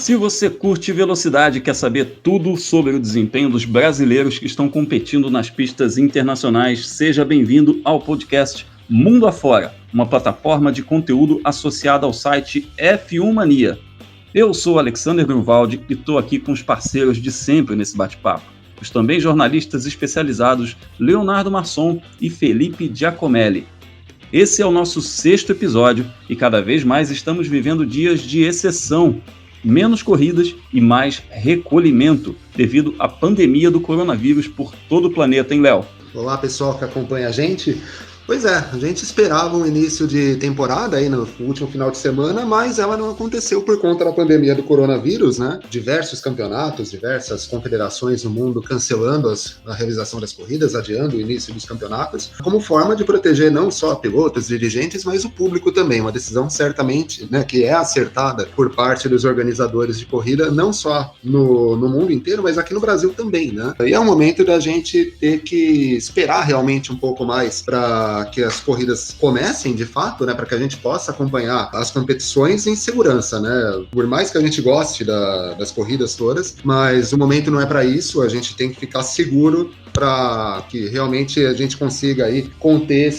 Se você curte velocidade e quer saber tudo sobre o desempenho dos brasileiros que estão competindo nas pistas internacionais, seja bem-vindo ao podcast Mundo Afora, uma plataforma de conteúdo associada ao site F1 Mania. Eu sou Alexander Grunwald e estou aqui com os parceiros de sempre nesse bate-papo, os também jornalistas especializados Leonardo Masson e Felipe Giacomelli. Esse é o nosso 6º episódio e cada vez mais estamos vivendo dias de exceção, menos corridas e mais recolhimento devido à pandemia do coronavírus por todo o planeta, hein, Léo? Olá, pessoal que acompanha a gente. Pois é, a gente esperava um início de temporada aí no último final de semana, mas ela não aconteceu por conta da pandemia do coronavírus, né? Diversos campeonatos, diversas confederações no mundo cancelando a realização das corridas, adiando o início dos campeonatos, como forma de proteger não só pilotos, dirigentes, mas o público também. Uma decisão certamente, né, que é acertada por parte dos organizadores de corrida, não só no mundo inteiro, mas aqui no Brasil também, né? E é um momento da gente ter que esperar realmente um pouco mais para que as corridas comecem de fato, né, para que a gente possa acompanhar as competições em segurança, né, por mais que a gente goste das corridas todas, mas o momento não é para isso, a gente tem que ficar seguro para que realmente a gente consiga aí conter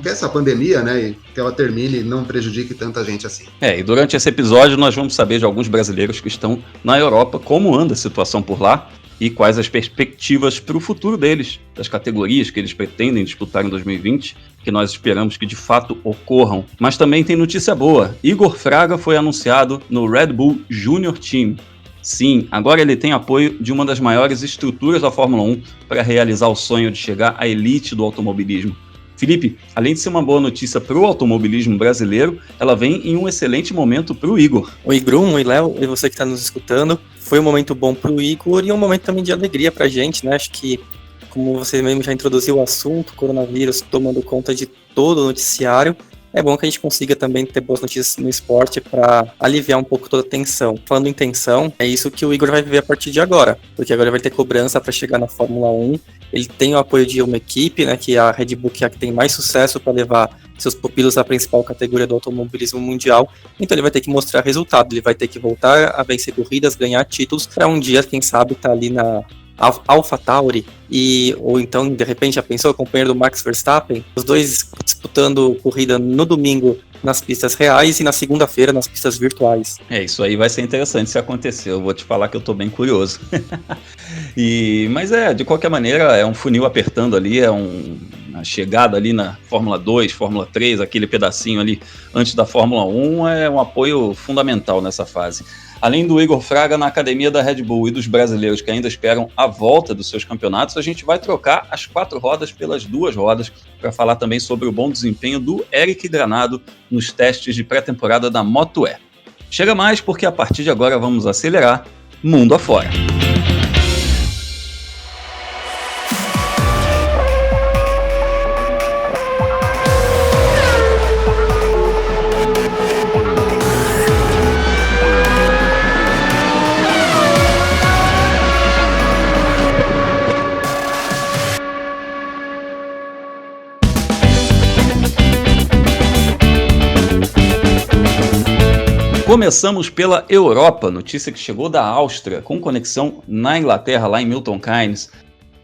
essa pandemia, né, e que ela termine e não prejudique tanta gente assim. E durante esse episódio nós vamos saber de alguns brasileiros que estão na Europa, como anda a situação por lá, e quais as perspectivas para o futuro deles, das categorias que eles pretendem disputar em 2020, que nós esperamos que de fato ocorram. Mas também tem notícia boa. Igor Fraga foi anunciado no Red Bull Junior Team. Sim, agora ele tem apoio de uma das maiores estruturas da Fórmula 1 para realizar o sonho de chegar à elite do automobilismo. Felipe, além de ser uma boa notícia para o automobilismo brasileiro, ela vem em um excelente momento para o Igor. Oi, Grum, oi, Léo, e você que está nos escutando. Foi um momento bom para o Igor e um momento também de alegria para a gente, né? Acho que, como você mesmo já introduziu o assunto, o coronavírus tomando conta de todo o noticiário, é bom que a gente consiga também ter boas notícias no esporte para aliviar um pouco toda a tensão. Falando em tensão, é isso que o Igor vai viver a partir de agora, porque agora ele vai ter cobrança para chegar na Fórmula 1. Ele tem o apoio de uma equipe, né, que é a Red Bull, que é a que tem mais sucesso para levar seus pupilos à principal categoria do automobilismo mundial. Então ele vai ter que mostrar resultado, ele vai ter que voltar a vencer corridas, ganhar títulos, para um dia, quem sabe, estar ali na AlphaTauri, ou então, de repente, já pensou, o companheiro do Max Verstappen, os dois disputando corrida no domingo nas pistas reais e na segunda-feira nas pistas virtuais. Isso aí vai ser interessante se acontecer, eu vou te falar que eu tô bem curioso. Mas de qualquer maneira, é um funil apertando ali, a chegada ali na Fórmula 2, Fórmula 3, aquele pedacinho ali antes da Fórmula 1 é um apoio fundamental nessa fase. Além do Igor Fraga na academia da Red Bull e dos brasileiros que ainda esperam a volta dos seus campeonatos, a gente vai trocar as 4 rodas pelas 2 rodas para falar também sobre o bom desempenho do Eric Granado nos testes de pré-temporada da Moto E. Chega mais porque a partir de agora vamos acelerar mundo afora. Começamos pela Europa, notícia que chegou da Áustria, com conexão na Inglaterra, lá em Milton Keynes.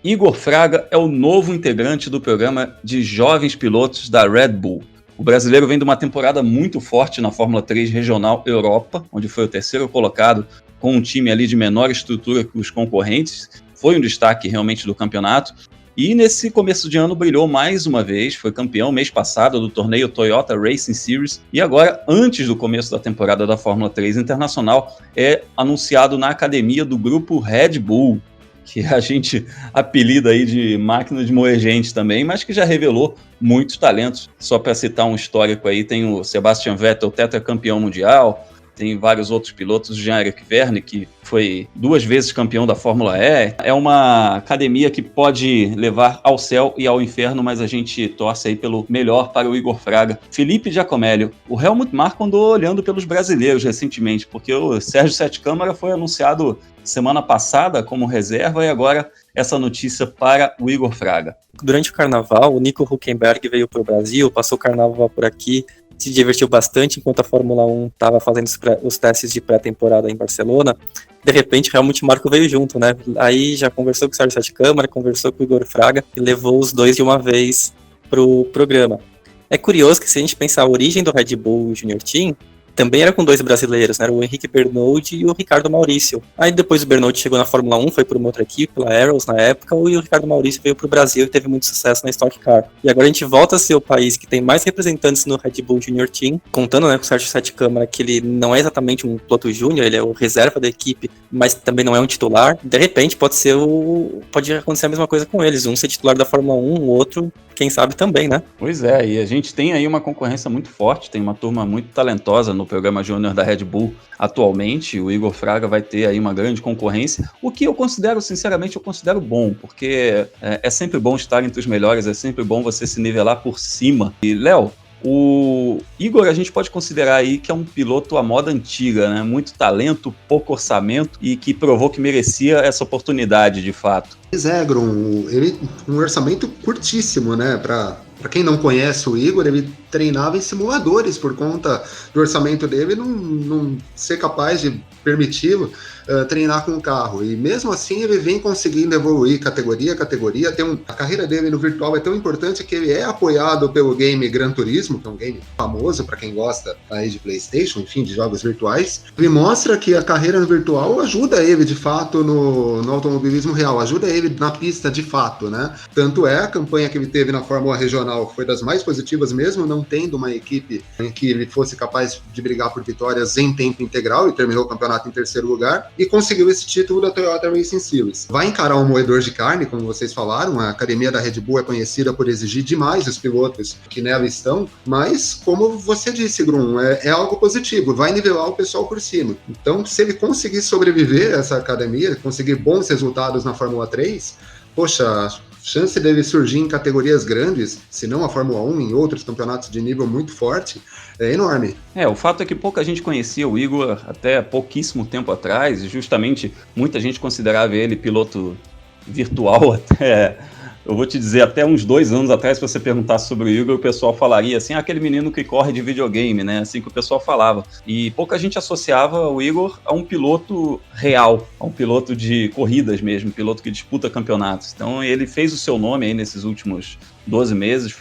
Igor Fraga é o novo integrante do programa de jovens pilotos da Red Bull. O brasileiro vem de uma temporada muito forte na Fórmula 3 Regional Europa, onde foi o 3º colocado, com um time ali de menor estrutura que os concorrentes. Foi um destaque realmente do campeonato. E nesse começo de ano brilhou mais uma vez, foi campeão mês passado do torneio Toyota Racing Series e agora, antes do começo da temporada da Fórmula 3 Internacional, é anunciado na academia do grupo Red Bull, que a gente apelida aí de máquina de moer gente também, mas que já revelou muitos talentos. Só para citar um histórico aí, tem o Sebastian Vettel, tetracampeão mundial, tem vários outros pilotos, Jean-Eric Vergne, que foi 2 vezes campeão da Fórmula E. É uma academia que pode levar ao céu e ao inferno, mas a gente torce aí pelo melhor para o Igor Fraga. Felipe Giacomelli, o Helmut Marko andou olhando pelos brasileiros recentemente, porque o Sérgio Sete Câmara foi anunciado semana passada como reserva e agora essa notícia para o Igor Fraga. Durante o carnaval, o Nico Hülkenberg veio para o Brasil, passou o carnaval por aqui, se divertiu bastante enquanto a Fórmula 1 estava fazendo os testes de pré-temporada em Barcelona. De repente, realmente o Marco veio junto, né? Aí já conversou com o Sérgio Sete Câmara, conversou com o Igor Fraga e levou os dois de uma vez pro programa. É curioso que se a gente pensar a origem do Red Bull Junior Team, também era com dois brasileiros, né? O Henrique Bernold e o Ricardo Maurício. Aí depois o Bernold chegou na Fórmula 1, foi para uma outra equipe, pela Arrows na época, e o Ricardo Maurício veio para o Brasil e teve muito sucesso na Stock Car. E agora a gente volta a ser o país que tem mais representantes no Red Bull Junior Team, contando, né, com o Sérgio Sete Câmara, que ele não é exatamente um piloto júnior, ele é o reserva da equipe, mas também não é um titular. De repente pode acontecer a mesma coisa com eles, um ser titular da Fórmula 1, o outro, quem sabe também, né? Pois é, e a gente tem aí uma concorrência muito forte, tem uma turma muito talentosa no programa Júnior da Red Bull atualmente. O Igor Fraga vai ter aí uma grande concorrência, o que eu considero, sinceramente, bom, porque é sempre bom estar entre os melhores, é sempre bom você se nivelar por cima. E, Léo, o Igor a gente pode considerar aí que é um piloto à moda antiga, né? Muito talento, pouco orçamento e que provou que merecia essa oportunidade de fato. Pois é, Grum, ele um orçamento curtíssimo, né? Para quem não conhece o Igor, ele treinava em simuladores por conta do orçamento dele não ser capaz de permiti-lo treinar com o carro. E mesmo assim ele vem conseguindo evoluir categoria a categoria. A carreira dele no virtual é tão importante que ele é apoiado pelo game Gran Turismo, que é um game famoso para quem gosta aí de PlayStation, enfim, de jogos virtuais. Ele mostra que a carreira no virtual ajuda ele de fato no automobilismo real, ajuda ele na pista de fato, né? Tanto é a campanha que ele teve na Fórmula Regional foi das mais positivas mesmo, não tendo uma equipe em que ele fosse capaz de brigar por vitórias em tempo integral, e terminou o campeonato em terceiro lugar e conseguiu esse título da Toyota Racing Series. Vai encarar um moedor de carne, como vocês falaram, a academia da Red Bull é conhecida por exigir demais os pilotos que nela estão, mas como você disse, Grum, é algo positivo, vai nivelar o pessoal por cima. Então, se ele conseguir sobreviver a essa academia, conseguir bons resultados na Fórmula 3, poxa, a chance dele surgir em categorias grandes, se não a Fórmula 1, em outros campeonatos de nível muito forte, é enorme. O fato é que pouca gente conhecia o Igor até pouquíssimo tempo atrás, e justamente muita gente considerava ele piloto virtual até... Eu vou te dizer, até uns 2 anos atrás, se você perguntasse sobre o Igor, o pessoal falaria assim, aquele menino que corre de videogame, né? Assim que o pessoal falava. E pouca gente associava o Igor a um piloto real, a um piloto de corridas mesmo, um piloto que disputa campeonatos. Então ele fez o seu nome aí nesses últimos 12 meses,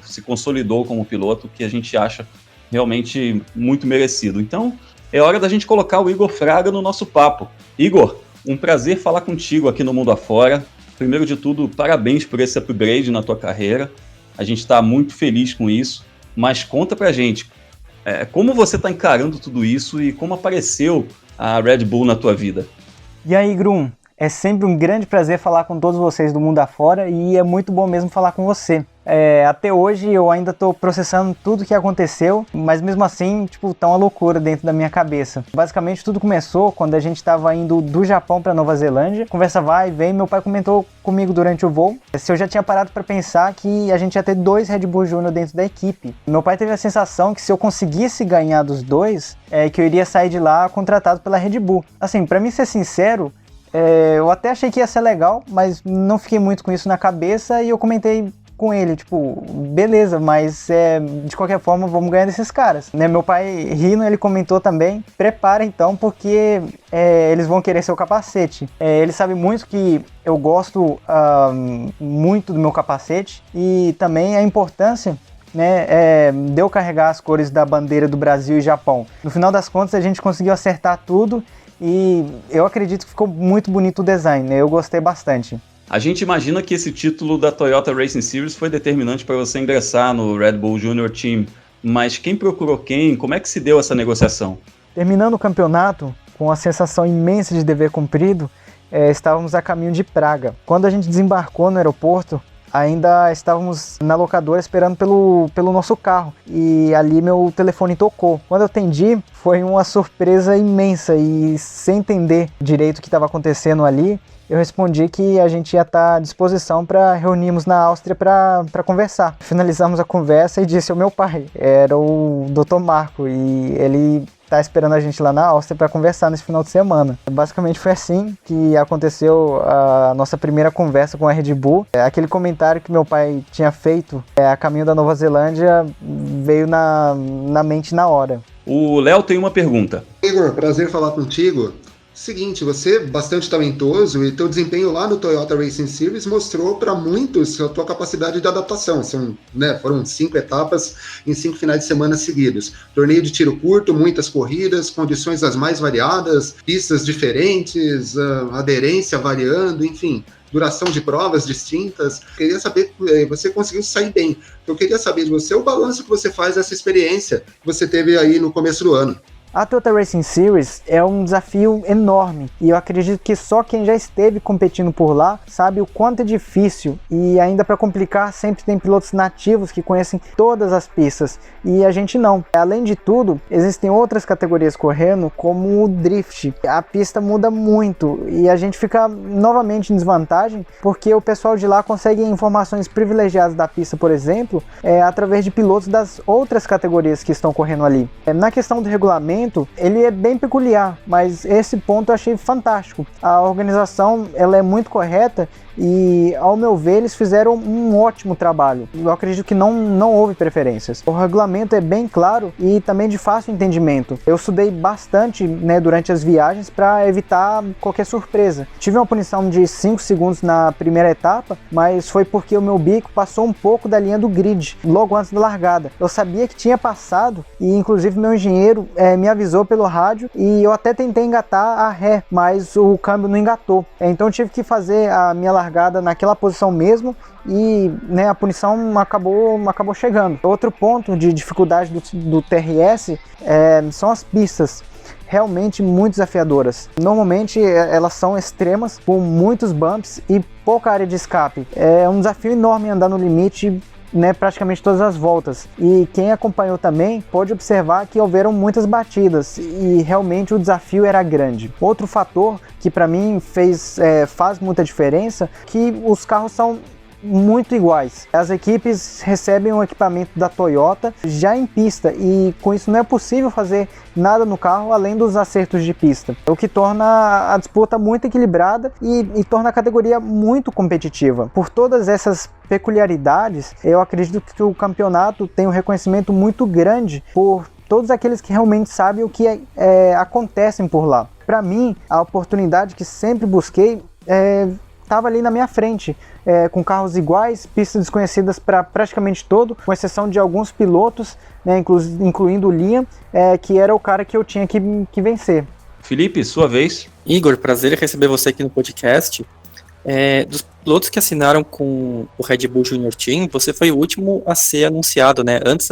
se consolidou como piloto que a gente acha realmente muito merecido. Então é hora da gente colocar o Igor Fraga no nosso papo. Igor, um prazer falar contigo aqui no Mundo Afora. Primeiro de tudo, parabéns por esse upgrade na tua carreira. A gente está muito feliz com isso. Mas conta pra gente, como você está encarando tudo isso e como apareceu a Red Bull na tua vida? E aí, Grum? É sempre um grande prazer falar com todos vocês do Mundo Afora e é muito bom mesmo falar com você. Até hoje eu ainda tô processando tudo que aconteceu, mas mesmo assim, tá uma loucura dentro da minha cabeça. Basicamente tudo começou quando a gente tava indo do Japão pra Nova Zelândia. Conversa vai e vem, meu pai comentou comigo durante o voo se eu já tinha parado pra pensar que a gente ia ter 2 Red Bull Júnior dentro da equipe. Meu pai teve a sensação que se eu conseguisse ganhar dos 2, que eu iria sair de lá contratado pela Red Bull. Assim, pra mim ser sincero, eu até achei que ia ser legal, mas não fiquei muito com isso na cabeça e eu comentei com ele, beleza, mas de qualquer forma vamos ganhar desses caras, né? Meu pai rindo, ele comentou também, prepara então, porque eles vão querer seu capacete. Ele sabe muito que eu gosto muito do meu capacete e também a importância, né, de eu carregar as cores da bandeira do Brasil e Japão. No final das contas a gente conseguiu acertar tudo e eu acredito que ficou muito bonito o design, né? Eu gostei bastante. A gente imagina que esse título da Toyota Racing Series foi determinante para você ingressar no Red Bull Junior Team, mas quem procurou quem? Como é que se deu essa negociação? Terminando o campeonato, com a sensação imensa de dever cumprido, estávamos a caminho de Praga. Quando a gente desembarcou no aeroporto, ainda estávamos na locadora esperando pelo nosso carro e ali meu telefone tocou. Quando eu atendi, foi uma surpresa imensa e sem entender direito o que estava acontecendo ali, eu respondi que a gente ia estar à disposição para reunirmos na Áustria para conversar. Finalizamos a conversa e disse ao meu pai, era o Dr. Marco, e ele tá esperando a gente lá na Áustria para conversar nesse final de semana. Basicamente foi assim que aconteceu a nossa primeira conversa com a Red Bull. Aquele comentário que meu pai tinha feito a caminho da Nova Zelândia veio na mente na hora. O Léo tem uma pergunta. Igor, prazer falar contigo. Seguinte, você é bastante talentoso e teu desempenho lá no Toyota Racing Series mostrou para muitos a tua capacidade de adaptação. Foram 5 etapas em 5 finais de semana seguidos. Torneio de tiro curto, muitas corridas, condições as mais variadas, pistas diferentes, aderência variando, enfim, duração de provas distintas. Queria saber, você conseguiu sair bem. Eu queria saber de você o balanço que você faz dessa experiência que você teve aí no começo do ano. A Toyota Racing Series é um desafio enorme e eu acredito que só quem já esteve competindo por lá sabe o quanto é difícil, e ainda para complicar sempre tem pilotos nativos que conhecem todas as pistas e a gente não. Além de tudo, existem outras categorias correndo como o Drift. A pista muda muito e a gente fica novamente em desvantagem porque o pessoal de lá consegue informações privilegiadas da pista, por exemplo, através de pilotos das outras categorias que estão correndo ali. Na questão do regulamento, ele é bem peculiar, mas esse ponto eu achei fantástico. A organização ela é muito correta e, ao meu ver, eles fizeram um ótimo trabalho. Eu acredito que não houve preferências. O regulamento é bem claro e também de fácil entendimento. Eu estudei bastante, durante as viagens para evitar qualquer surpresa. Tive uma punição de 5 segundos na primeira etapa, mas foi porque o meu bico passou um pouco da linha do grid, logo antes da largada. Eu sabia que tinha passado e, inclusive, meu engenheiro me avisou pelo rádio e eu até tentei engatar a ré, mas o câmbio não engatou. Então eu tive que fazer a minha largada naquela posição mesmo e a punição acabou chegando. Outro ponto de dificuldade do TRS são as pistas. Realmente muito desafiadoras. Normalmente elas são extremas, com muitos bumps e pouca área de escape. É um desafio enorme andar no limite, praticamente todas as voltas. E quem acompanhou também pode observar que houveram muitas batidas e realmente o desafio era grande. Outro fator que para mim faz muita diferença, que os carros são muito iguais. As equipes recebem um equipamento da Toyota já em pista e com isso não é possível fazer nada no carro além dos acertos de pista, o que torna a disputa muito equilibrada e torna a categoria muito competitiva. Por todas essas peculiaridades, eu acredito que o campeonato tem um reconhecimento muito grande por todos aqueles que realmente sabem o que acontecem por lá. Para mim, a oportunidade que sempre busquei estava ali na minha frente, com carros iguais, pistas desconhecidas para praticamente todo, com exceção de alguns pilotos, incluindo o Liam, que era o cara que eu tinha que vencer. Felipe, sua vez. Igor, prazer em receber você aqui no podcast. Dos pilotos que assinaram com o Red Bull Junior Team, você foi o último a ser anunciado, Antes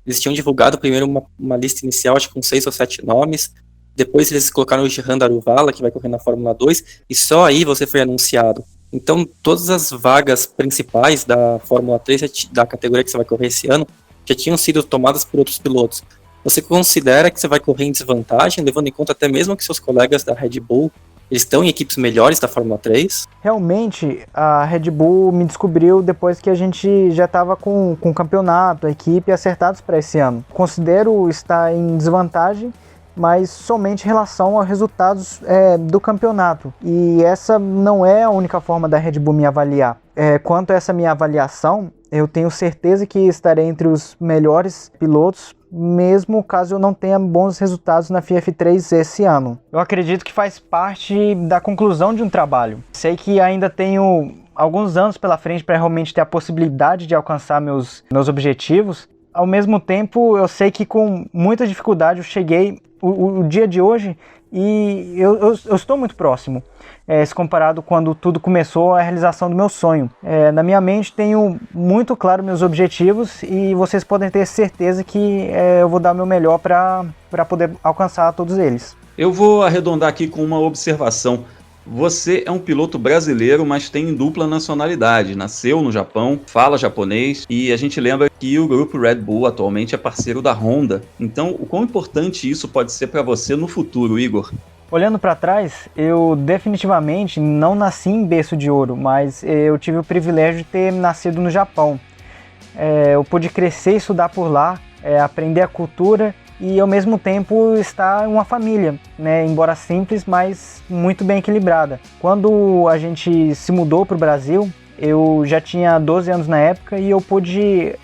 eles tinham divulgado primeiro uma lista inicial, acho que com 6 ou 7 nomes. Depois eles colocaram o Jehan Daruvala, que vai correr na Fórmula 2, e só aí você foi anunciado. Então, todas as vagas principais da Fórmula 3, da categoria que você vai correr esse ano, já tinham sido tomadas por outros pilotos. Você considera que você vai correr em desvantagem, levando em conta até mesmo que seus colegas da Red Bull eles estão em equipes melhores da Fórmula 3? Realmente, a Red Bull me descobriu depois que a gente já estava com o campeonato, a equipe acertados para esse ano. Considero estar em desvantagem, mas somente em relação aos resultados do campeonato. E essa não é a única forma da Red Bull me avaliar. Quanto a essa minha avaliação, eu tenho certeza que estarei entre os melhores pilotos, mesmo caso eu não tenha bons resultados na FIA F3 esse ano. Eu acredito que faz parte da conclusão de um trabalho. Sei que ainda tenho alguns anos pela frente para realmente ter a possibilidade de alcançar meus objetivos. Ao mesmo tempo, eu sei que com muita dificuldade eu cheguei o dia de hoje e eu estou muito próximo, se comparado quando tudo começou, a realização do meu sonho. Na minha mente tenho muito claro meus objetivos e vocês podem ter certeza que eu vou dar o meu melhor para poder alcançar todos eles. Eu vou arredondar aqui com uma observação. Você é um piloto brasileiro, mas tem dupla nacionalidade. Nasceu no Japão, fala japonês e a gente lembra que o grupo Red Bull atualmente é parceiro da Honda. Então, o quão importante isso pode ser para você no futuro, Igor? Olhando para trás, eu definitivamente não nasci em berço de ouro, mas eu tive o privilégio de ter nascido no Japão. Eu pude crescer e estudar por lá, aprender a cultura e ao mesmo tempo estar em uma família, né? Embora simples, mas muito bem equilibrada. Quando a gente se mudou para o Brasil, eu já tinha 12 anos na época e eu pude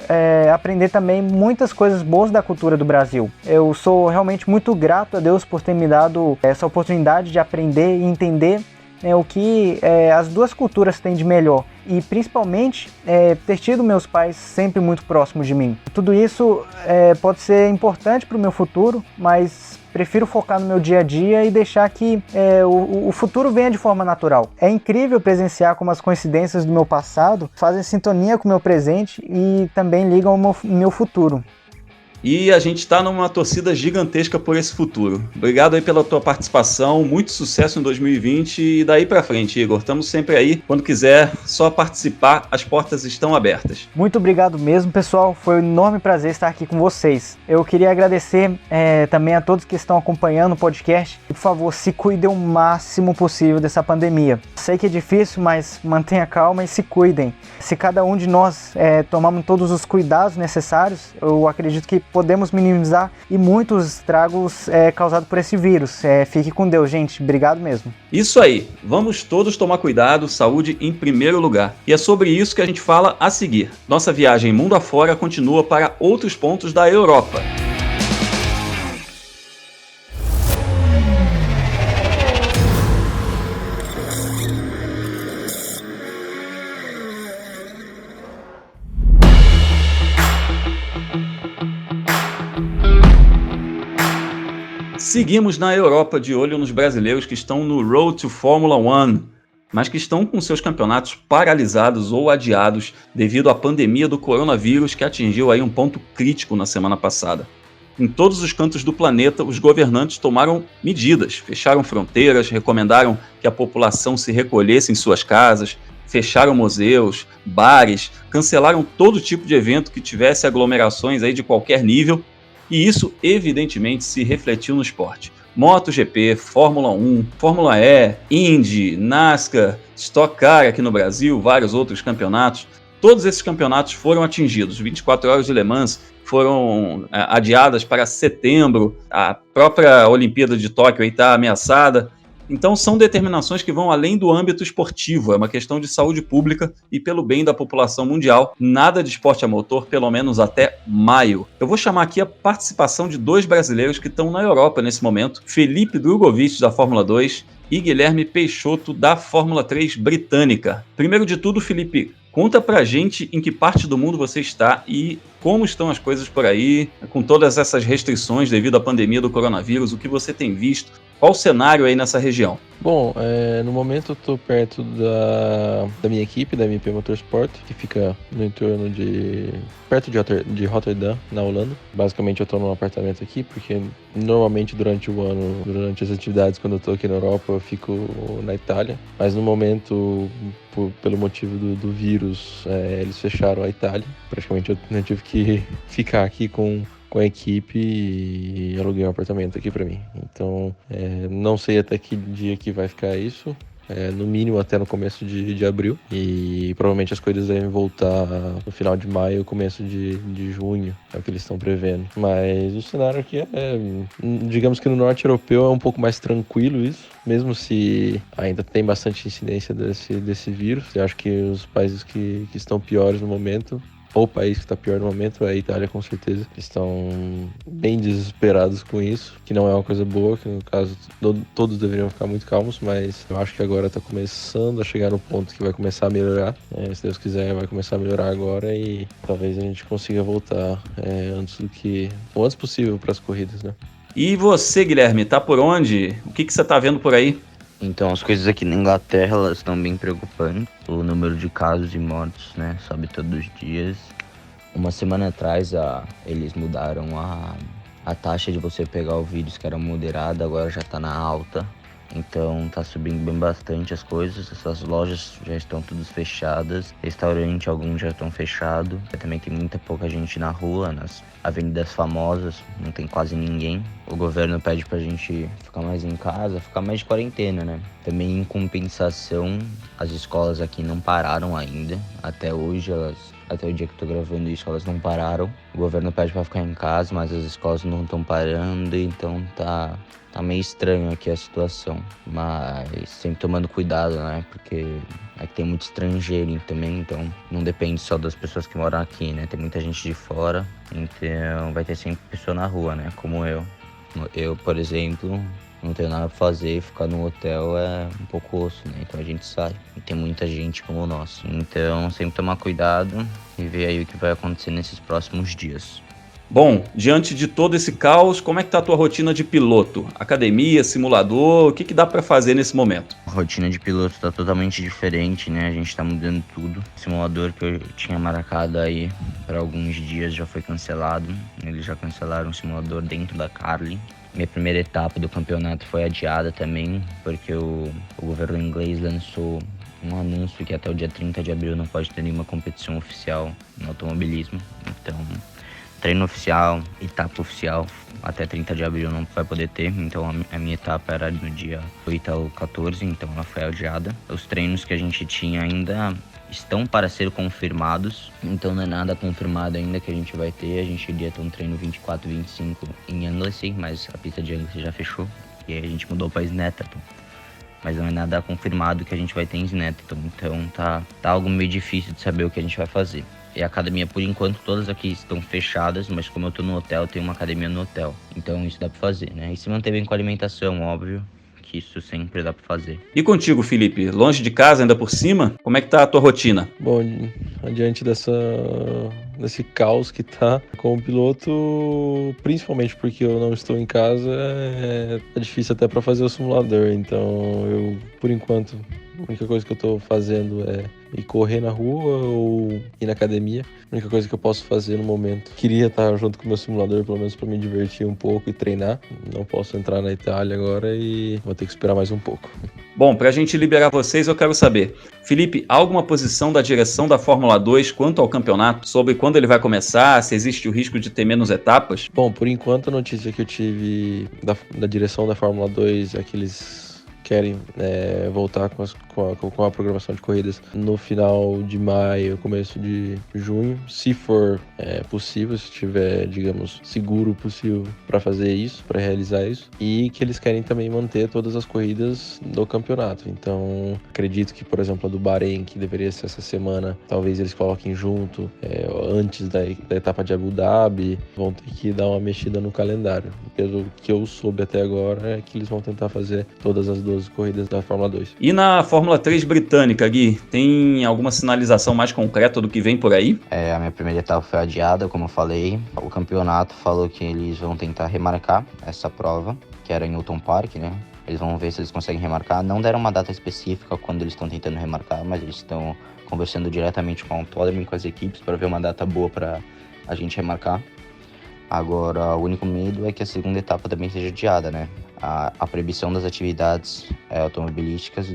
aprender também muitas coisas boas da cultura do Brasil. Eu sou realmente muito grato a Deus por ter me dado essa oportunidade de aprender e entender o que as duas culturas têm de melhor. E principalmente ter tido meus pais sempre muito próximos de mim. Tudo isso pode ser importante para o meu futuro, mas prefiro focar no meu dia a dia e deixar que o futuro venha de forma natural. É incrível presenciar como as coincidências do meu passado fazem sintonia com o meu presente e também ligam ao meu futuro. E a gente está numa torcida gigantesca por esse futuro. Obrigado aí pela tua participação, muito sucesso em 2020 e daí pra frente, Igor. Estamos sempre aí, quando quiser, só participar, as portas estão abertas. Muito obrigado mesmo, pessoal. Foi um enorme prazer estar aqui com vocês. Eu queria agradecer também a todos que estão acompanhando o podcast. E, por favor, se cuidem o máximo possível dessa pandemia. Sei que é difícil, mas mantenha calma e se cuidem. Se cada um de nós tomarmos todos os cuidados necessários, eu acredito que podemos minimizar e muitos estragos causados por esse vírus. Fique com Deus, gente. Obrigado mesmo. Isso aí. Vamos todos tomar cuidado, saúde em primeiro lugar. E é sobre isso que a gente fala a seguir. Nossa viagem mundo afora continua para outros pontos da Europa. Seguimos na Europa de olho nos brasileiros que estão no Road to Fórmula 1, mas que estão com seus campeonatos paralisados ou adiados devido à pandemia do coronavírus que atingiu aí um ponto crítico na semana passada. Em todos os cantos do planeta, os governantes tomaram medidas, fecharam fronteiras, recomendaram que a população se recolhesse em suas casas, fecharam museus, bares, cancelaram todo tipo de evento que tivesse aglomerações aí de qualquer nível. E isso, evidentemente, se refletiu no esporte. MotoGP, Fórmula 1, Fórmula E, Indy, NASCAR, Stock Car aqui no Brasil, vários outros campeonatos. Todos esses campeonatos foram atingidos. 24 horas de Le Mans foram adiadas para setembro. A própria Olimpíada de Tóquio está ameaçada. Então são determinações que vão além do âmbito esportivo, é uma questão de saúde pública e pelo bem da população mundial. Nada de esporte a motor, pelo menos até maio. Eu vou chamar aqui a participação de dois brasileiros que estão na Europa nesse momento, Felipe Drugovich, da Fórmula 2, e Guilherme Peixoto, da Fórmula 3 britânica. Primeiro de tudo, Felipe, conta pra gente em que parte do mundo você está e como estão as coisas por aí, com todas essas restrições devido à pandemia do coronavírus, o que você tem visto. Qual o cenário aí nessa região? Bom, no momento eu estou perto da minha equipe, da MP Motorsport, que fica no entorno perto de Rotterdam, na Holanda. Basicamente eu estou num apartamento aqui, porque normalmente durante o ano, durante as atividades quando eu estou aqui na Europa, eu fico na Itália. Mas no momento, pelo motivo do vírus, eles fecharam a Itália. Praticamente eu tive que ficar aqui com a equipe e aluguei um apartamento aqui pra mim. Então, não sei até que dia que vai ficar isso. No mínimo até no começo de abril. E provavelmente as coisas devem voltar no final de maio, começo de junho. É o que eles estão prevendo. Mas o cenário aqui digamos que no norte europeu é um pouco mais tranquilo isso. Mesmo se ainda tem bastante incidência desse vírus. Eu acho que os países que estão piores no momento, ou o país que está pior no momento, é a Itália, com certeza. Estão bem desesperados com isso, que não é uma coisa boa, que no caso todos deveriam ficar muito calmos, mas eu acho que agora está começando a chegar no ponto que vai começar a melhorar. Se Deus quiser, vai começar a melhorar agora e talvez a gente consiga voltar o antes possível para as corridas, né? E você, Guilherme, tá por onde? O que você está vendo por aí? Então, as coisas aqui na Inglaterra, elas estão bem preocupantes. O número de casos e mortes, né, sobe todos os dias. Uma semana atrás, eles mudaram a taxa de você pegar o vírus, que era moderada, agora já está na alta. Então tá subindo bem bastante as coisas. Essas lojas já estão todas fechadas. Restaurante, alguns já estão fechados. Também tem muita pouca gente na rua, nas avenidas famosas. Não tem quase ninguém. O governo pede pra gente ficar mais em casa, ficar mais de quarentena, né? Também em compensação, as escolas aqui não pararam ainda. Até hoje, até o dia que eu tô gravando isso, elas não pararam. O governo pede pra ficar em casa, mas as escolas não estão parando, então tá meio estranho aqui a situação. Mas sempre tomando cuidado, né? Porque aqui tem muito estrangeiro também, então não depende só das pessoas que moram aqui, né? Tem muita gente de fora, então vai ter sempre pessoa na rua, né? Como eu. Eu, por exemplo, não tenho nada pra fazer, ficar no hotel é um pouco osso, né? Então a gente sai. E tem muita gente como nós. Então sempre tomar cuidado e ver aí o que vai acontecer nesses próximos dias. Bom, diante de todo esse caos, como é que tá a tua rotina de piloto? Academia, simulador, o que dá pra fazer nesse momento? A rotina de piloto tá totalmente diferente, né? A gente tá mudando tudo. O simulador que eu tinha marcado aí para alguns dias já foi cancelado. Eles já cancelaram o simulador dentro da Carlin. Minha primeira etapa do campeonato foi adiada também, porque o governo inglês lançou um anúncio que até o dia 30 de abril não pode ter nenhuma competição oficial no automobilismo. Então, treino oficial, etapa oficial, até 30 de abril não vai poder ter. Então a minha etapa era no dia 8 ao 14, então ela foi adiada. Os treinos que a gente tinha ainda estão para ser confirmados, então não é nada confirmado ainda que a gente vai ter. A gente iria ter um treino 24 e 25 em Anglesey, mas a pista de Anglesey já fechou. E aí a gente mudou para Snetterton. Mas não é nada confirmado que a gente vai ter em Snetterton, então tá algo meio difícil de saber o que a gente vai fazer. E a academia, por enquanto, todas aqui estão fechadas, mas como eu tô no hotel, tem uma academia no hotel. Então isso dá pra fazer, né? E se manter bem com a alimentação, óbvio, que isso sempre dá pra fazer. E contigo, Felipe? Longe de casa, ainda por cima? Como é que tá a tua rotina? Bom, adiante desse caos que tá com o piloto, principalmente porque eu não estou em casa, é difícil até pra fazer o simulador. Então eu, por enquanto, a única coisa que eu tô fazendo é ir correr na rua ou ir na academia. A única coisa que eu posso fazer no momento. Queria estar junto com o meu simulador, pelo menos para me divertir um pouco e treinar. Não posso entrar na Itália agora e vou ter que esperar mais um pouco. Bom, pra gente liberar vocês, eu quero saber, Felipe, há alguma posição da direção da Fórmula 2 quanto ao campeonato? Sobre quando ele vai começar, se existe o risco de ter menos etapas? Bom, por enquanto a notícia que eu tive da direção da Fórmula 2 é que eles querem voltar com a programação de corridas no final de maio, começo de junho, se for possível, se tiver, digamos, seguro possível para fazer isso, para realizar isso, e que eles querem também manter todas as corridas do campeonato. Então, acredito que, por exemplo, a do Bahrein, que deveria ser essa semana, talvez eles coloquem junto antes da etapa de Abu Dhabi, vão ter que dar uma mexida no calendário. Pelo que eu soube até agora, é que eles vão tentar fazer todas as 12 corridas da Fórmula 2. E na Fórmula 3 britânica, Gui, tem alguma sinalização mais concreta do que vem por aí? A minha primeira etapa foi adiada, como eu falei. O campeonato falou que eles vão tentar remarcar essa prova, que era em Newton Park, né? Eles vão ver se eles conseguem remarcar. Não deram uma data específica quando eles estão tentando remarcar, mas eles estão conversando diretamente com o autódromo e com as equipes para ver uma data boa para a gente remarcar. Agora, o único medo é que a segunda etapa também seja adiada, né? A proibição das atividades automobilísticas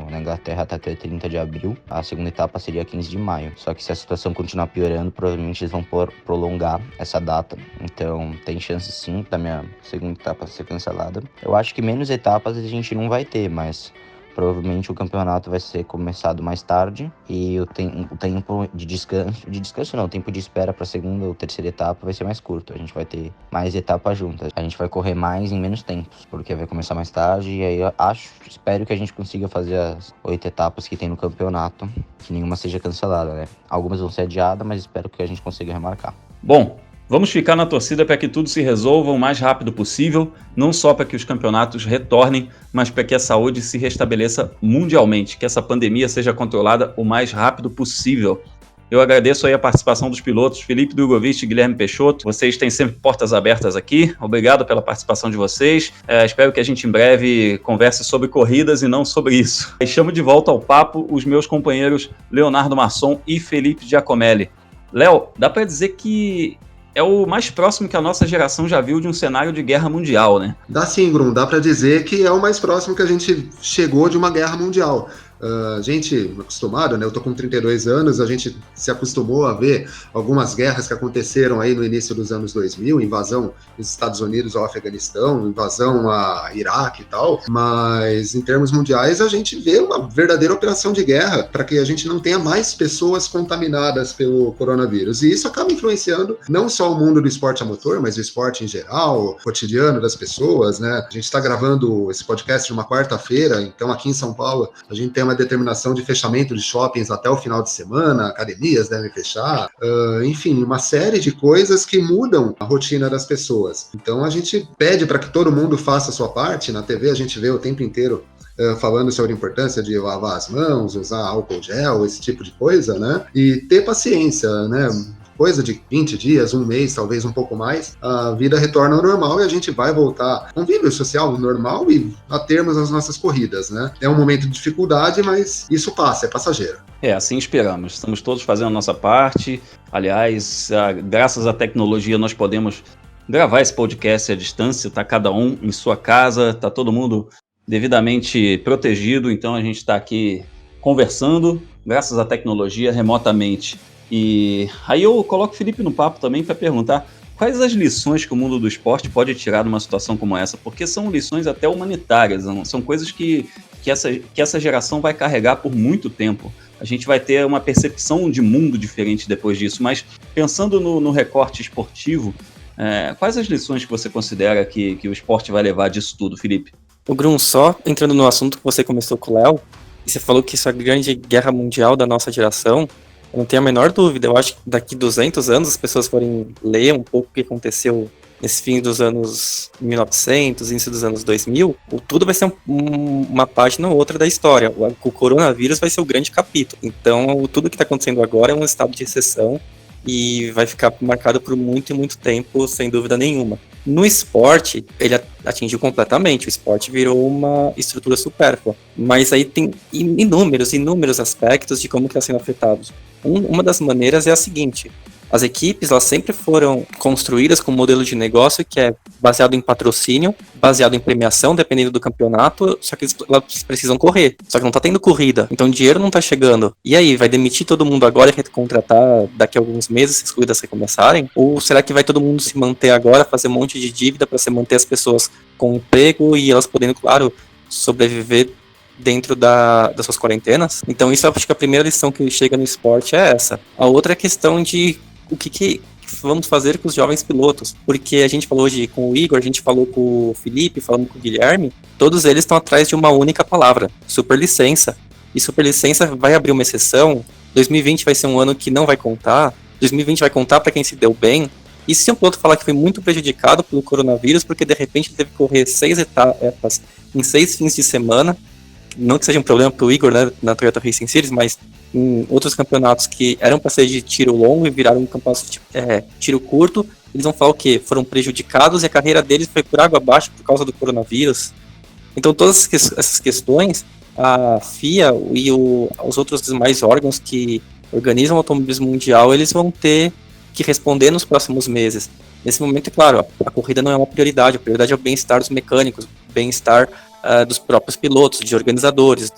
na Inglaterra até 30 de abril. A segunda etapa seria 15 de maio. Só que se a situação continuar piorando, provavelmente eles vão prolongar essa data. Então, tem chance sim da minha segunda etapa ser cancelada. Eu acho que menos etapas a gente não vai ter, mas provavelmente o campeonato vai ser começado mais tarde e o tempo de descanso não, o tempo de espera para a segunda ou terceira etapa vai ser mais curto. A gente vai ter mais etapas juntas. A gente vai correr mais em menos tempos, porque vai começar mais tarde e aí eu espero que a gente consiga fazer as 8 etapas que tem no campeonato, que nenhuma seja cancelada, né? Algumas vão ser adiadas, mas espero que a gente consiga remarcar. Bom, vamos ficar na torcida para que tudo se resolva o mais rápido possível, não só para que os campeonatos retornem, mas para que a saúde se restabeleça mundialmente, que essa pandemia seja controlada o mais rápido possível. Eu agradeço aí a participação dos pilotos Felipe Drogovic e Guilherme Peixoto. Vocês têm sempre portas abertas aqui. Obrigado pela participação de vocês. Espero que a gente em breve converse sobre corridas e não sobre isso. E chamo de volta ao papo os meus companheiros Leonardo Masson e Felipe Giacomelli. Léo, dá para dizer que é o mais próximo que a nossa geração já viu de um cenário de guerra mundial, né? Dá sim, Grum, dá para dizer que é o mais próximo que a gente chegou de uma guerra mundial. A gente, acostumado, né? Eu tô com 32 anos, a gente se acostumou a ver algumas guerras que aconteceram aí no início dos anos 2000, invasão dos Estados Unidos ao Afeganistão, invasão a Iraque e tal, mas em termos mundiais a gente vê uma verdadeira operação de guerra para que a gente não tenha mais pessoas contaminadas pelo coronavírus, e isso acaba influenciando não só o mundo do esporte a motor, mas o esporte em geral, o cotidiano das pessoas, né? A gente está gravando esse podcast numa quarta-feira, então aqui em São Paulo a gente tem uma determinação de fechamento de shoppings até o final de semana, academias devem fechar, enfim, uma série de coisas que mudam a rotina das pessoas. Então a gente pede para que todo mundo faça a sua parte. Na TV a gente vê o tempo inteiro falando sobre a importância de lavar as mãos, usar álcool gel, esse tipo de coisa, né? E ter paciência, né? Coisa de 20 dias, um mês, talvez um pouco mais, a vida retorna ao normal e a gente vai voltar a um convívio social normal e a termos as nossas corridas, né? É um momento de dificuldade, mas isso passa, é passageiro. Assim esperamos. Estamos todos fazendo a nossa parte. Aliás, graças à tecnologia nós podemos gravar esse podcast à distância, tá cada um em sua casa, tá todo mundo devidamente protegido, então a gente está aqui conversando, graças à tecnologia, remotamente. E aí eu coloco o Felipe no papo também para perguntar quais as lições que o mundo do esporte pode tirar de uma situação como essa, porque são lições até humanitárias, são coisas que essa geração vai carregar por muito tempo. A gente vai ter uma percepção de mundo diferente depois disso, mas pensando no recorte esportivo, quais as lições que você considera que o esporte vai levar disso tudo, Felipe? O Grum, só entrando no assunto que você começou com o Léo, e você falou que isso é a grande guerra mundial da nossa geração, eu não tenho a menor dúvida. Eu acho que daqui 200 anos as pessoas forem ler um pouco o que aconteceu nesse fim dos anos 1900, início dos anos 2000, tudo vai ser uma página ou outra da história. O coronavírus vai ser o grande capítulo. Então, tudo que está acontecendo agora é um estado de exceção e vai ficar marcado por muito e muito tempo, sem dúvida nenhuma. No esporte, ele atingiu completamente. O esporte virou uma estrutura supérflua. Mas aí tem inúmeros aspectos de como que está sendo afetado. Uma das maneiras é a seguinte: as equipes, elas sempre foram construídas com um modelo de negócio que é baseado em patrocínio, baseado em premiação, dependendo do campeonato, só que elas precisam correr. Só que não tá tendo corrida, então o dinheiro não tá chegando. E aí, vai demitir todo mundo agora e recontratar daqui a alguns meses se as corridas recomeçarem? Ou será que vai todo mundo se manter agora, fazer um monte de dívida para se manter as pessoas com emprego e elas podendo, claro, sobreviver dentro das suas quarentenas? Então isso eu acho que a primeira lição que chega no esporte é essa. A outra é a questão de o que vamos fazer com os jovens pilotos, porque a gente falou hoje com o Igor, a gente falou com o Felipe, falando com o Guilherme, todos eles estão atrás de uma única palavra: superlicença. E superlicença vai abrir uma exceção. 2020 vai ser um ano que não vai contar, 2020 vai contar para quem se deu bem. E se um piloto falar que foi muito prejudicado pelo coronavírus, porque de repente teve que correr 6 etapas em 6 fins de semana, não que seja um problema para o Igor, né, na Toyota Racing Series, mas em outros campeonatos que eram para ser de tiro longo e viraram um campeonato de tiro curto, eles vão falar o quê? Foram prejudicados e a carreira deles foi por água abaixo por causa do coronavírus. Então todas essas questões, a FIA e os outros demais órgãos que organizam o automobilismo mundial, eles vão ter que responder nos próximos meses. Nesse momento, é claro, a corrida não é uma prioridade, a prioridade é o bem-estar dos mecânicos, o bem-estar dos próprios pilotos, de organizadores,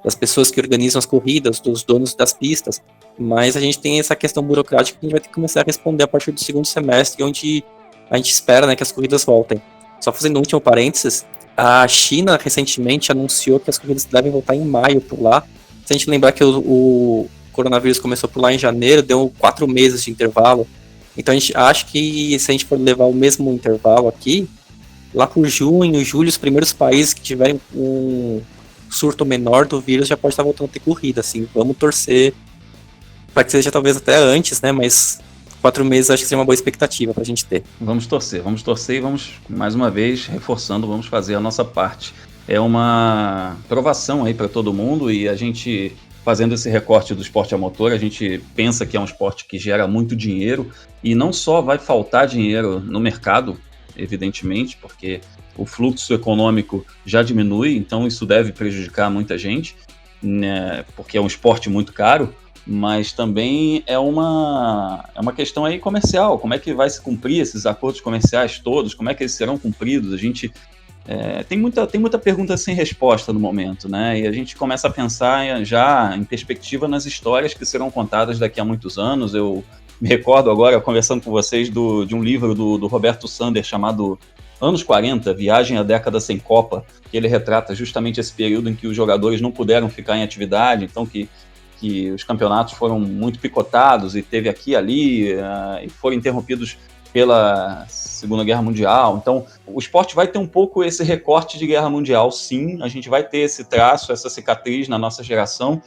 das pessoas que organizam as corridas, dos donos das pistas. Mas a gente tem essa questão burocrática que a gente vai ter que começar a responder a partir do segundo semestre, onde a gente espera, né, que as corridas voltem. Só fazendo um último parênteses, a China recentemente anunciou que as corridas devem voltar em maio por lá. Se a gente lembrar que o coronavírus começou por lá em janeiro, deu 4 meses de intervalo. Então a gente acha que se a gente for levar o mesmo intervalo aqui, lá por junho, julho, os primeiros países que tiverem um surto menor do vírus já pode estar voltando a ter corrida, assim. Vamos torcer para que seja talvez até antes, né? Mas 4 meses acho que seria uma boa expectativa pra gente ter. Vamos torcer e vamos, mais uma vez, reforçando, vamos fazer a nossa parte. É uma provação aí para todo mundo e a gente, fazendo esse recorte do esporte a motor, a gente pensa que é um esporte que gera muito dinheiro e não só vai faltar dinheiro no mercado, evidentemente, porque o fluxo econômico já diminui, então isso deve prejudicar muita gente, né, porque é um esporte muito caro, mas também é uma questão aí comercial. Como é que vai se cumprir esses acordos comerciais todos? Como é que eles serão cumpridos? A gente tem muita pergunta sem resposta no momento, né? E a gente começa a pensar já em perspectiva nas histórias que serão contadas daqui a muitos anos. Eu me recordo agora, conversando com vocês, de um livro do Roberto Sander chamado Anos 40, Viagem à Década Sem Copa, que ele retrata justamente esse período em que os jogadores não puderam ficar em atividade, então que os campeonatos foram muito picotados e teve aqui e ali, e foram interrompidos pela Segunda Guerra Mundial. Então, o esporte vai ter um pouco esse recorte de guerra mundial, sim. A gente vai ter esse traço, essa cicatriz na nossa geração,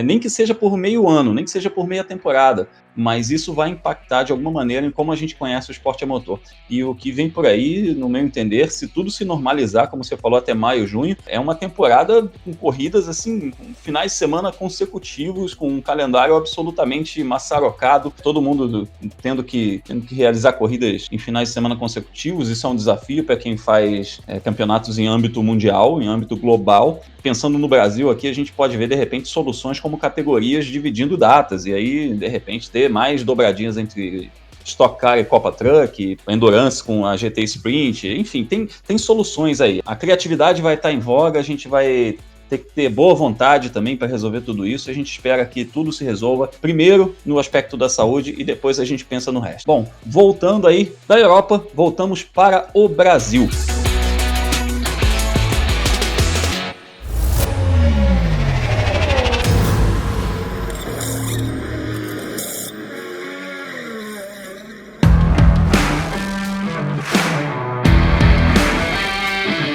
nem que seja por meio ano, nem que seja por meia temporada, mas isso vai impactar de alguma maneira em como a gente conhece o esporte a motor. E o que vem por aí, no meu entender, se tudo se normalizar, como você falou, até maio, junho, é uma temporada com corridas, assim, com finais de semana consecutivos, com um calendário absolutamente maçarocado, todo mundo tendo que realizar corridas em finais de semana consecutivos. Isso é um desafio para quem faz campeonatos em âmbito mundial, em âmbito global. Pensando no Brasil aqui, a gente pode ver, de repente, soluções como categorias dividindo datas, e aí, de repente, ter mais dobradinhas entre Stock Car e Copa Truck, Endurance com a GT Sprint, enfim, tem soluções aí. A criatividade vai estar em voga, a gente vai ter que ter boa vontade também para resolver tudo isso. A gente espera que tudo se resolva, primeiro no aspecto da saúde e depois a gente pensa no resto. Bom, voltando aí da Europa, voltamos para o Brasil.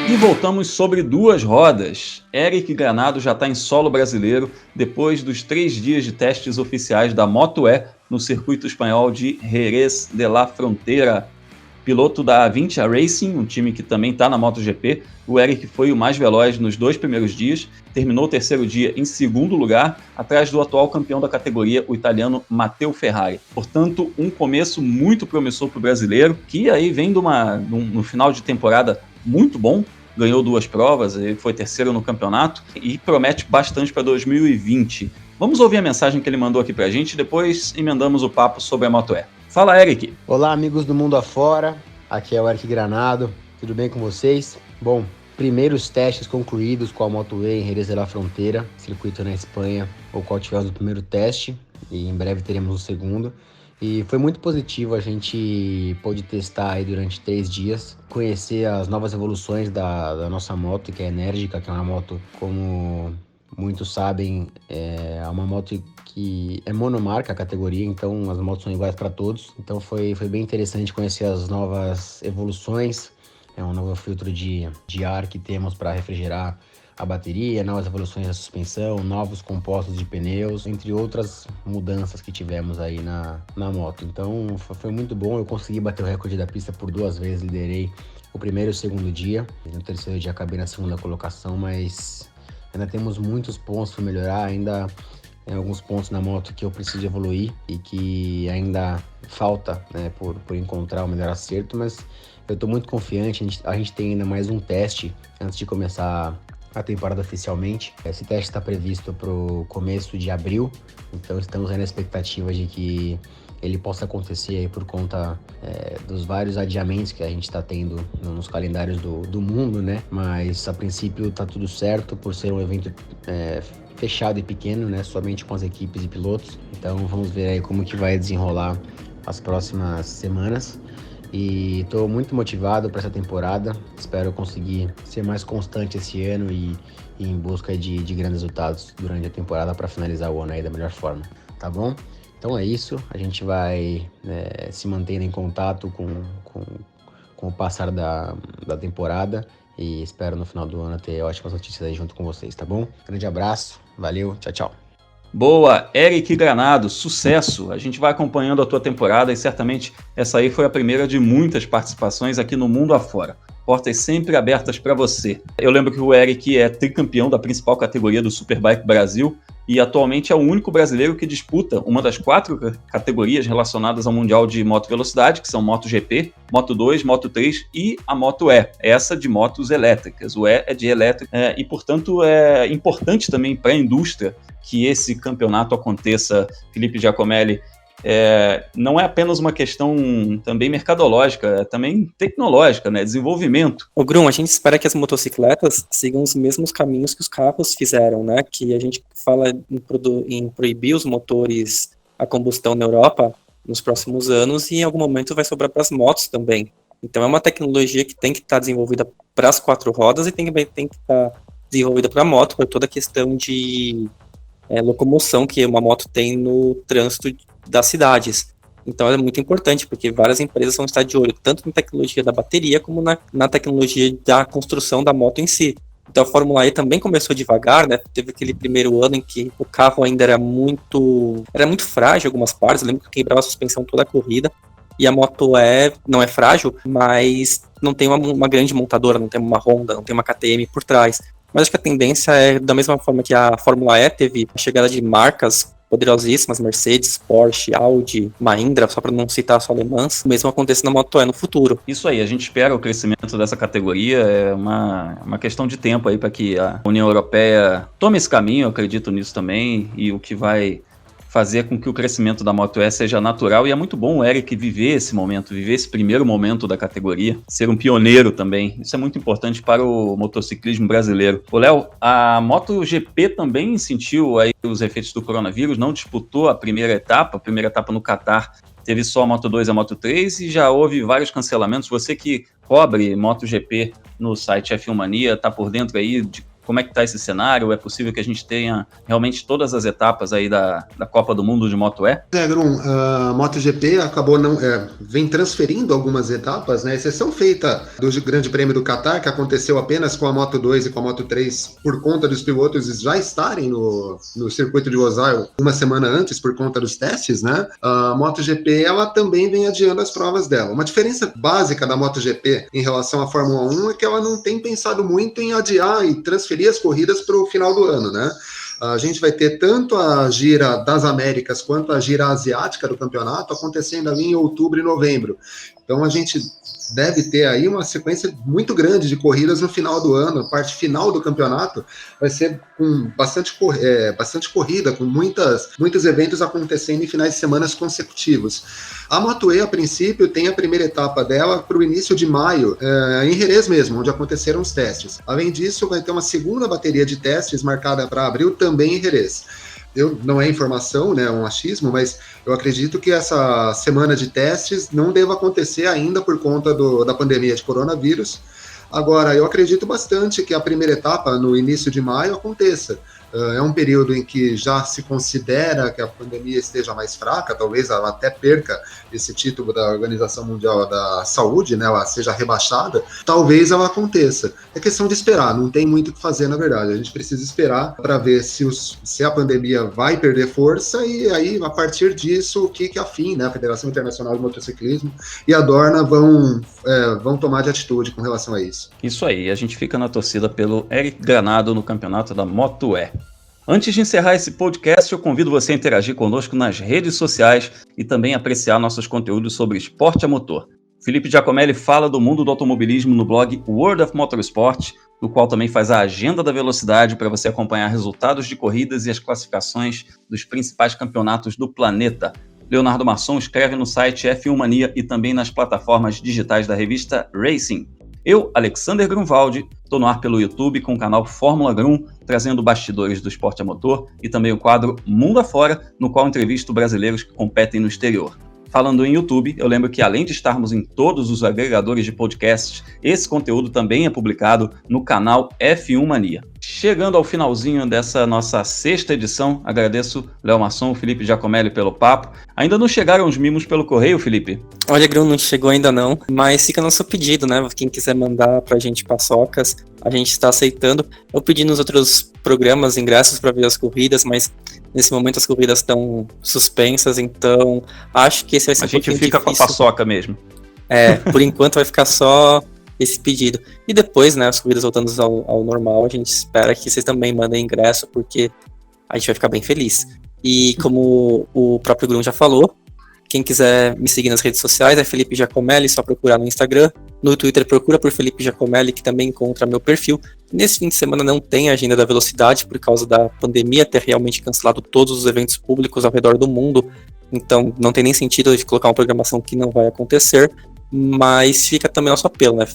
E voltamos sobre duas rodas. Eric Granado já está em solo brasileiro depois dos 3 dias de testes oficiais da Moto E no circuito espanhol de Jerez de la Frontera. Piloto da Avintia Racing, um time que também está na MotoGP, o Eric foi o mais veloz nos 2 primeiros dias, terminou o 3º dia em 2º lugar, atrás do atual campeão da categoria, o italiano Matteo Ferrari. Portanto, um começo muito promissor para o brasileiro, que aí vem no final de temporada muito bom, ganhou 2 provas, ele foi 3º no campeonato e promete bastante para 2020. Vamos ouvir a mensagem que ele mandou aqui para a gente e depois emendamos o papo sobre a Moto E. Fala, Eric! Olá, amigos do mundo afora, aqui é o Eric Granado, tudo bem com vocês? Bom, primeiros testes concluídos com a Moto E em Jerez de la Frontera, circuito na Espanha, o qual tivemos o primeiro teste e em breve teremos o segundo. E foi muito positivo, a gente pôde testar aí durante 3 dias, conhecer as novas evoluções da nossa moto, que é enérgica, que é uma moto, como muitos sabem, é uma moto que é monomarca a categoria, então as motos são iguais para todos. Então foi bem interessante conhecer as novas evoluções, é um novo filtro de ar que temos para refrigerar a bateria, novas evoluções da suspensão, novos compostos de pneus, entre outras mudanças que tivemos aí na moto. Então foi muito bom, eu consegui bater o recorde da pista por 2 vezes, liderei o primeiro e o segundo dia. No 3º dia acabei na 2ª colocação, mas ainda temos muitos pontos para melhorar, ainda tem alguns pontos na moto que eu preciso evoluir e que ainda falta, né, por encontrar o melhor acerto, mas eu estou muito confiante. A gente tem ainda mais um teste antes de começar a temporada oficialmente. Esse teste está previsto para o começo de abril, então estamos aí na expectativa de que ele possa acontecer aí por conta dos vários adiamentos que a gente está tendo nos calendários do mundo, né? Mas a princípio está tudo certo por ser um evento fechado e pequeno, né? Somente com as equipes e pilotos. Então vamos ver aí como que vai desenrolar as próximas semanas. E estou muito motivado para essa temporada, espero conseguir ser mais constante esse ano e em busca de grandes resultados durante a temporada para finalizar o ano aí da melhor forma, tá bom? Então é isso, a gente vai se mantendo em contato com o passar da temporada e espero no final do ano ter ótimas notícias aí junto com vocês, tá bom? Grande abraço, valeu, tchau, tchau. Boa, Eric Granado, sucesso! A gente vai acompanhando a tua temporada e certamente essa aí foi a primeira de muitas participações aqui no Mundo Afora. portas sempre abertas para você. Eu lembro que o Eric é tricampeão da principal categoria do Superbike Brasil e atualmente é o único brasileiro que disputa uma das 4 categorias relacionadas ao Mundial de Moto Velocidade, que são MotoGP, Moto2, Moto3 e a Moto E, essa de motos elétricas. O E é de elétrica e, portanto, é importante também para a indústria que esse campeonato aconteça. Felipe Giacomelli, não é apenas uma questão também mercadológica, é também tecnológica, né? Desenvolvimento. O Grum, a gente espera que as motocicletas sigam os mesmos caminhos que os carros fizeram, né? Que a gente fala em proibir os motores a combustão na Europa nos próximos anos e em algum momento vai sobrar para as motos também. Então é uma tecnologia que tem que estar desenvolvida para as 4 rodas e tem que estar desenvolvida para a moto, por toda a questão de locomoção que uma moto tem no trânsito das cidades. Então é muito importante, porque várias empresas vão estar de olho, tanto na tecnologia da bateria, como na tecnologia da construção da moto em si. Então a Fórmula E também começou devagar, né? Teve aquele primeiro ano em que o carro ainda era muito frágil em algumas partes. Eu lembro que quebrava a suspensão toda a corrida. E a Moto E não é frágil, mas não tem uma grande montadora, não tem uma Honda, não tem uma KTM por trás. Mas acho que a tendência é, da mesma forma que a Fórmula E teve a chegada de marcas poderosíssimas, Mercedes, Porsche, Audi, Mahindra, só para não citar só alemãs, o mesmo acontece na Moto E no futuro. Isso aí, a gente espera o crescimento dessa categoria, é uma questão de tempo aí para que a União Europeia tome esse caminho, eu acredito nisso também, e o que vai fazer com que o crescimento da Moto E seja natural, e é muito bom o Eric viver esse momento, viver esse primeiro momento da categoria, ser um pioneiro também, isso é muito importante para o motociclismo brasileiro. Ô Léo, a MotoGP também sentiu aí os efeitos do coronavírus, não disputou a primeira etapa no Catar, teve só a Moto2 e a Moto3 e já houve vários cancelamentos. Você que cobre MotoGP no site F1 Mania, está por dentro aí de como é que está esse cenário? É possível que a gente tenha realmente todas as etapas aí da Copa do Mundo de Moto E? Grum, a MotoGP acabou vem transferindo algumas etapas, né? Exceção feita do Grande Prêmio do Catar, que aconteceu apenas com a Moto2 e com a Moto3 por conta dos pilotos já estarem no circuito de Rosario uma semana antes por conta dos testes, né? A MotoGP, ela também vem adiando as provas dela. Uma diferença básica da MotoGP em relação à Fórmula 1 é que ela não tem pensado muito em adiar e transferir as corridas para o final do ano, né? A gente vai ter tanto a gira das Américas quanto a gira asiática do campeonato acontecendo ali em outubro e novembro. Então a gente deve ter aí uma sequência muito grande de corridas no final do ano. A parte final do campeonato vai ser com bastante corrida, com muitos eventos acontecendo em finais de semana consecutivos. A Moto E, a princípio, tem a primeira etapa dela para o início de maio, em Jerez mesmo, onde aconteceram os testes. Além disso, vai ter uma segunda bateria de testes marcada para abril, também em Jerez. Não é informação, né, é um achismo, mas eu acredito que essa semana de testes não deva acontecer ainda por conta da pandemia de coronavírus. Agora, eu acredito bastante que a primeira etapa, no início de maio, aconteça. É um período em que já se considera que a pandemia esteja mais fraca, talvez ela até perca esse título da Organização Mundial da Saúde, né, ela seja rebaixada, talvez ela aconteça. É questão de esperar, não tem muito o que fazer, na verdade. A gente precisa esperar para ver se a pandemia vai perder força e aí, a partir disso, o que a FIM, né, a Federação Internacional de Motociclismo, e a Dorna vão tomar de atitude com relação a isso. Isso aí, a gente fica na torcida pelo Eric Granado no campeonato da Moto E. Antes de encerrar esse podcast, eu convido você a interagir conosco nas redes sociais e também apreciar nossos conteúdos sobre esporte a motor. Felipe Giacomelli fala do mundo do automobilismo no blog World of Motorsport, no qual também faz a agenda da velocidade para você acompanhar resultados de corridas e as classificações dos principais campeonatos do planeta. Leonardo Masson escreve no site F1 Mania e também nas plataformas digitais da revista Racing. Eu, Alexander Grunwald, estou no ar pelo YouTube com o canal Fórmula Grum, trazendo bastidores do esporte a motor e também o quadro Mundo Afora, no qual entrevisto brasileiros que competem no exterior. Falando em YouTube, eu lembro que além de estarmos em todos os agregadores de podcasts, esse conteúdo também é publicado no canal F1 Mania. Chegando ao finalzinho dessa nossa 6ª edição, agradeço Léo Masson e Felipe Giacomelli pelo papo. Ainda não chegaram os mimos pelo correio, Felipe? Olha, Grum, não chegou ainda não, mas fica nosso pedido, né? Quem quiser mandar pra gente paçocas, a gente está aceitando. Eu pedi nos outros programas ingressos para ver as corridas, mas nesse momento as corridas estão suspensas, então acho que esse vai ser a gente fica difícil. Com a paçoca mesmo. Por enquanto vai ficar só esse pedido. E depois, né, as corridas voltando ao normal, a gente espera que vocês também mandem ingresso, porque a gente vai ficar bem feliz. E como o próprio Grum já falou, quem quiser me seguir nas redes sociais é Felipe Giacomelli, só procurar no Instagram. No Twitter procura por Felipe Giacomelli, que também encontra meu perfil. Nesse fim de semana não tem agenda da Velocidade, por causa da pandemia ter realmente cancelado todos os eventos públicos ao redor do mundo. Então não tem nem sentido de colocar uma programação que não vai acontecer. Mas fica também nosso apelo, né?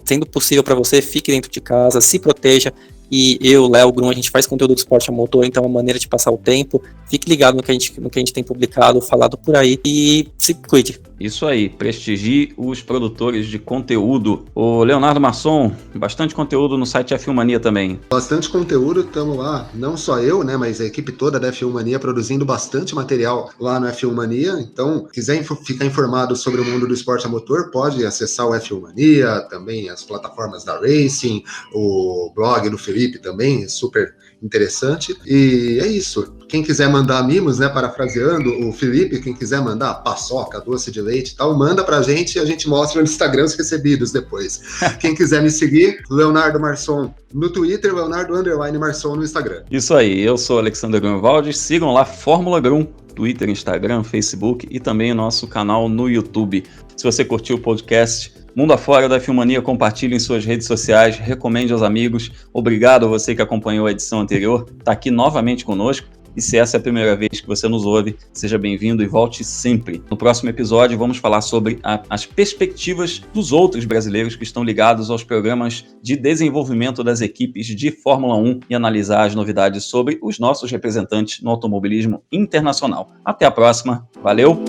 Sendo possível para você, fique dentro de casa, se proteja. E eu, Léo, Grum, a gente faz conteúdo de esporte a motor, então é uma maneira de passar o tempo. Fique ligado no que a gente tem publicado, falado por aí, e se cuide. Isso aí, prestigie os produtores de conteúdo. O Leonardo Masson, bastante conteúdo no site F1 Mania também. Bastante conteúdo, estamos lá, não só eu, né, mas a equipe toda da F1 Mania produzindo bastante material lá no F1 Mania. Então, quiser ficar informado sobre o mundo do esporte a motor, pode acessar o F1 Mania, também as plataformas da Racing, o blog do Felipe também, é super interessante. E é isso. Quem quiser mandar mimos, né, parafraseando o Felipe, quem quiser mandar paçoca, doce de leite e tal, manda pra gente e a gente mostra no Instagram os recebidos depois. Quem quiser me seguir, Leonardo Marçom no Twitter, Leonardo_Marçom no Instagram. Isso aí, eu sou Alexander Grunwald, sigam lá Fórmula Grum, Twitter, Instagram, Facebook e também o nosso canal no YouTube. Se você curtiu o podcast Mundo Afora da F1 Mania, compartilhe em suas redes sociais, recomende aos amigos. Obrigado a você que acompanhou a edição anterior, está aqui novamente conosco. E se essa é a primeira vez que você nos ouve, seja bem-vindo e volte sempre. No próximo episódio vamos falar sobre as perspectivas dos outros brasileiros que estão ligados aos programas de desenvolvimento das equipes de Fórmula 1 e analisar as novidades sobre os nossos representantes no automobilismo internacional. Até a próxima, valeu!